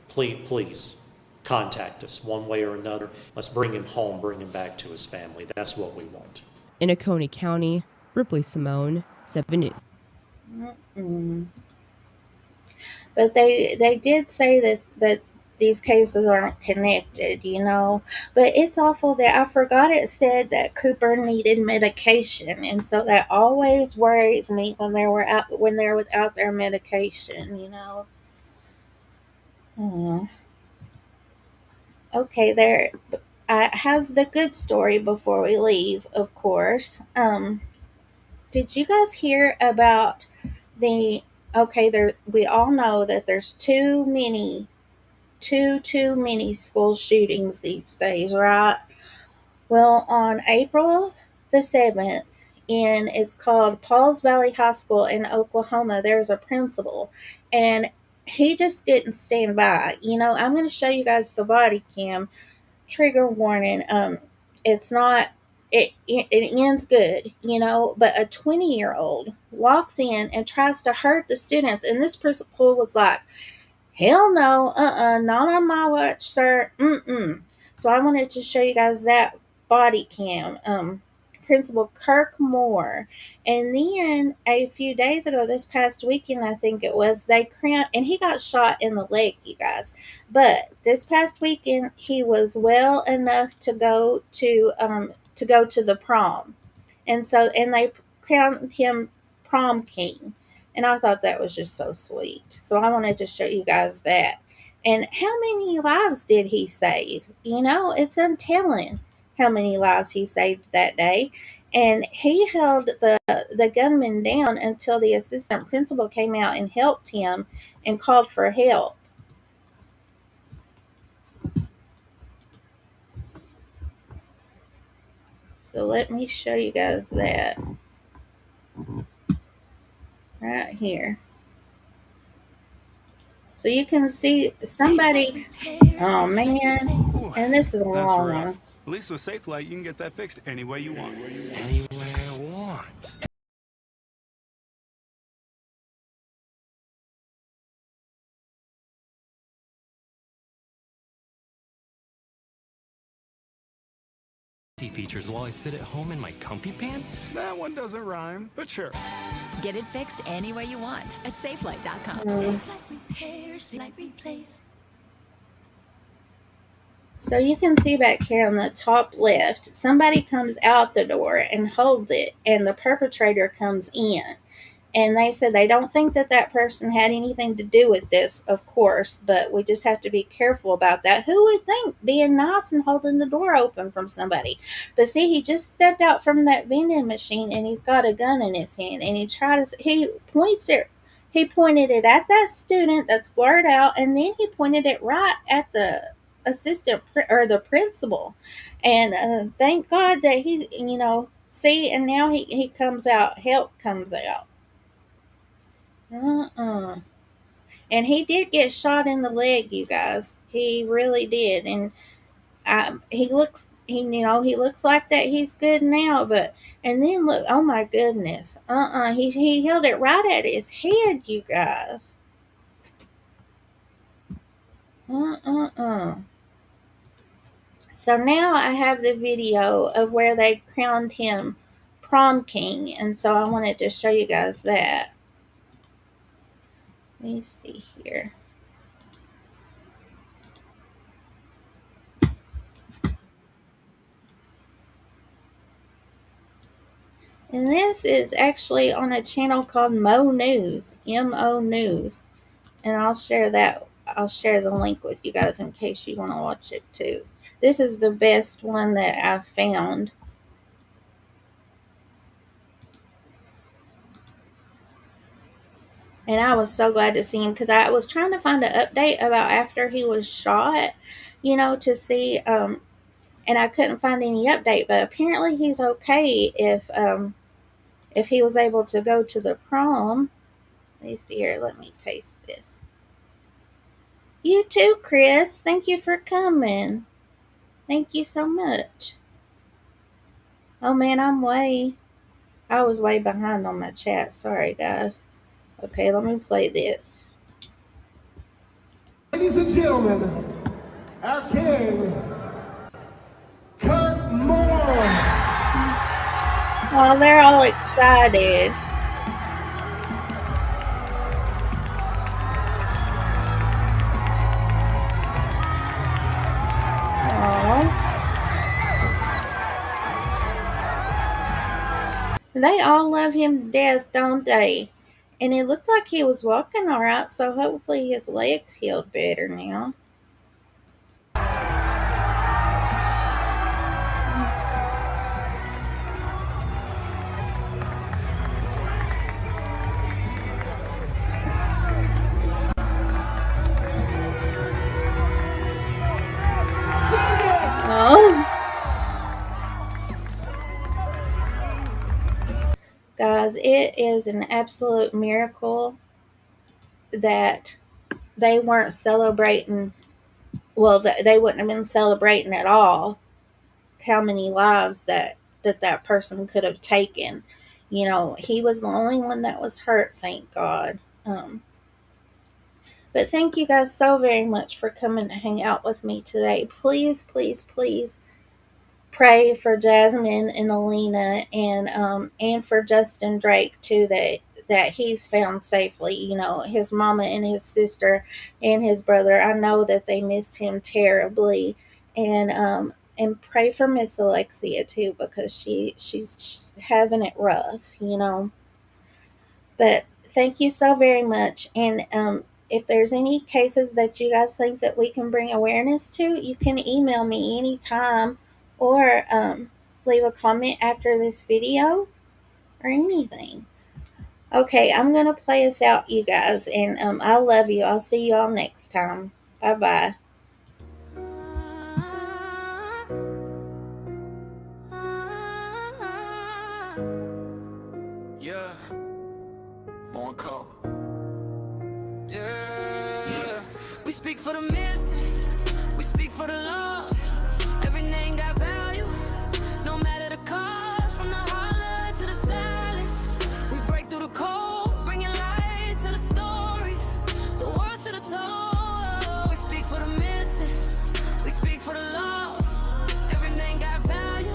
Please contact us one way or another. Let's bring him home, bring him back to his family. That's what we want. In Oconee County, Ripley Simone, 7 News. But they did say that these cases aren't connected, But it's awful that I forgot it said that Cooper needed medication, and so that always worries me when they're without their medication, Okay, there. I have the good story before we leave, of course. Did you guys hear about we all know that there's too many school shootings these days, right? Well, on April the 7th, it's called Pauls Valley High School in Oklahoma, there's a principal, and he just didn't stand by. I'm going to show you guys the body cam. Trigger warning. It's not. It ends good, But a 20-year-old walks in and tries to hurt the students, and this principal was like, "Hell no, not on my watch, sir." So I wanted to show you guys that body cam. Principal Kirk Moore. And then a few days ago, this past weekend, I think it was, and he got shot in the leg, you guys. But this past weekend, he was well enough to go to the prom. And they crowned him prom king. And I thought that was just so sweet. So I wanted to show you guys that. And how many lives did he save? It's untelling how many lives he saved that day. And he held the gunman down until the assistant principal came out and helped him and called for help. So let me show you guys that. Right here. So you can see somebody, oh man, and this is a long one. At least with SafeLight, you can get that fixed any way you want. Anywhere I want. Features while I sit at home in my comfy pants? That one doesn't rhyme, but sure. Get it fixed any way you want at SafeLight.com. SafeLight repairs, SafeLight replace. So you can see back here on the top left, somebody comes out the door and holds it, and the perpetrator comes in. And they said they don't think that that person had anything to do with this, of course, but we just have to be careful about that. Who would think being nice and holding the door open from somebody? But see, he just stepped out from that vending machine and he's got a gun in his hand, and he pointed it at that student that's blurred out, and then he pointed it right at the assistant or the principal. And thank God that he, see, and now he comes out, help comes out. And he did get shot in the leg, you guys. He really did. And he looks like that he's good now, and then look, oh my goodness. He held it right at his head, you guys. So now I have the video of where they crowned him prom king, and so I wanted to show you guys that. Let me see here. And this is actually on a channel called Mo News, M-O News. And I'll share the link with you guys in case you want to watch it too. This is the best one that I've found. And I was so glad to see him, because I was trying to find an update about after he was shot, to see, and I couldn't find any update, but apparently he's okay if he was able to go to the prom. Let me see here, let me paste this. You too, Chris. Thank you for coming. Thank you so much. Oh man, I was way behind on my chat. Sorry, guys. Okay, let me play this. Ladies and gentlemen, our king, Kurt Moore. Oh, they're all excited. They all love him to death, don't they? And it looks like he was walking all right, so hopefully his legs healed better now. Guys, it is an absolute miracle that they weren't celebrating. Well, they wouldn't have been celebrating at all how many lives that person could have taken. He was the only one that was hurt, thank God. But thank you guys so very much for coming to hang out with me today. Please, please, please pray for Jazmynn and Elina, and for Justin Drake too, that he's found safely. His mama and his sister and his brother, I know that they missed him terribly. And pray for Miss Alexia too, because she's having it rough, But thank you so very much. And if there's any cases that you guys think that we can bring awareness to, you can email me anytime, or leave a comment after this video or anything. Okay, I'm going to play us out, you guys, and I love you. I'll see you all next time. Bye-bye. Yeah, more call. Yeah, we speak for the missing, we speak for the lost. Every name got value, no matter the cost. From the holler to the silence, we break through the cold, bringing light to the stories the world should have told. We speak for the missing, we speak for the lost. Every name got value,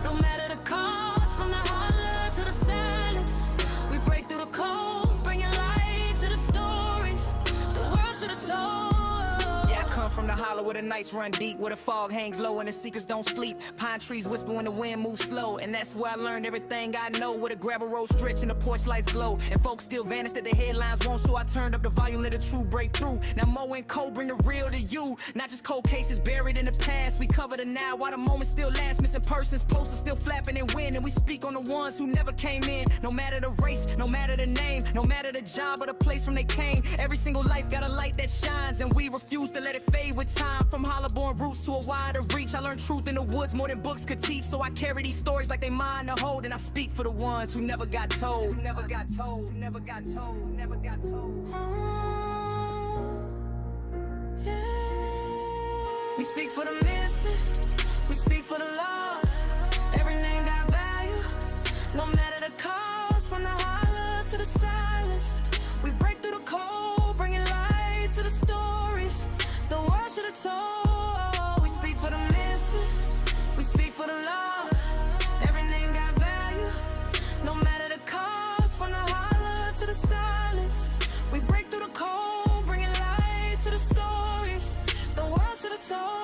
no matter the cost. From the holler to the silence, we break through the cold, bringing light to the stories the world should have told. Yeah, I come from the holler. hollow where the nights run deep, where the fog hangs low and the secrets don't sleep. Pine trees whisper when the wind moves slow, and that's where I learned everything I know. Where the gravel road stretch and the porch lights glow, and folks still vanish that the headlines won't. So I turned up the volume, let the truth break through. Now Mo and Cole bring the real to you, not just cold cases buried in the past. We cover the now while the moment still lasts. Missing persons, posters still flapping and win, and we speak on the ones who never came in. No matter the race, no matter the name, no matter the job or the place from they came. Every single life got a light that shines, and we refuse to let it fade with time. From hollow-born roots to a wider reach, I learned truth in the woods more than books could teach. So I carry these stories like they mine to hold, and I speak for the ones who never got told. Who never got told, never got told, never got told. We speak for the missing, we speak for the lost. Every name got value, no matter the cause. From the holler to the silence, we break through the cold, bringing light to the stories the world should have told. We speak for the missing, we speak for the lost. Every name got value, no matter the cause. From the holler to the silence, we break through the cold, bringing light to the stories the world should have told.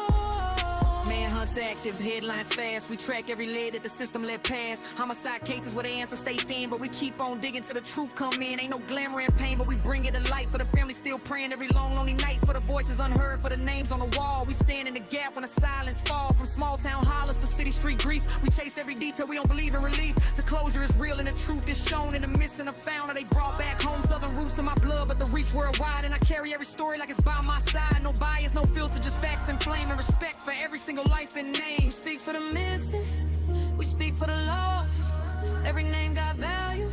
Manhunt's active, headlines fast. We track every lead that the system let pass. Homicide cases where the answers stay thin, but we keep on digging till the truth come in. Ain't no glamour and pain, but we bring it to light. For the family still praying every long, lonely night. For the voices unheard, for the names on the wall. We stand in the gap when the silence fall. From small town hollers to city street grief, we chase every detail, we don't believe in relief. To closure is real and the truth is shown. In the missing of found, or they brought back home. Southern roots in my blood, but the reach worldwide. And I carry every story like it's by my side. No bias, no filter, just facts and flame. And respect for every single life and name. We speak for the missing, we speak for the lost. Every name got value,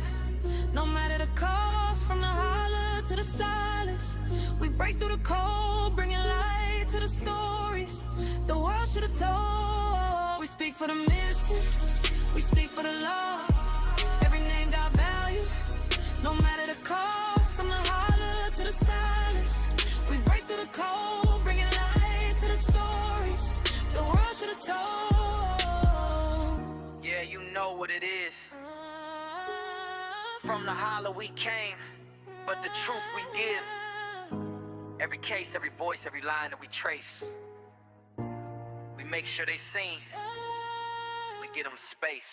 no matter the cost. From the holler to the silence, we break through the cold, bringing light to the stories the world should have told. We speak for the missing, we speak for the lost. Every name got value, no matter the cost. From the holler to the silence, we break through the cold, bringing light to the stories the world should have told. Yeah, you know what it is. From the holler we came, but the truth we give. Every case, every voice, every line that we trace, we make sure they seen. We get them space.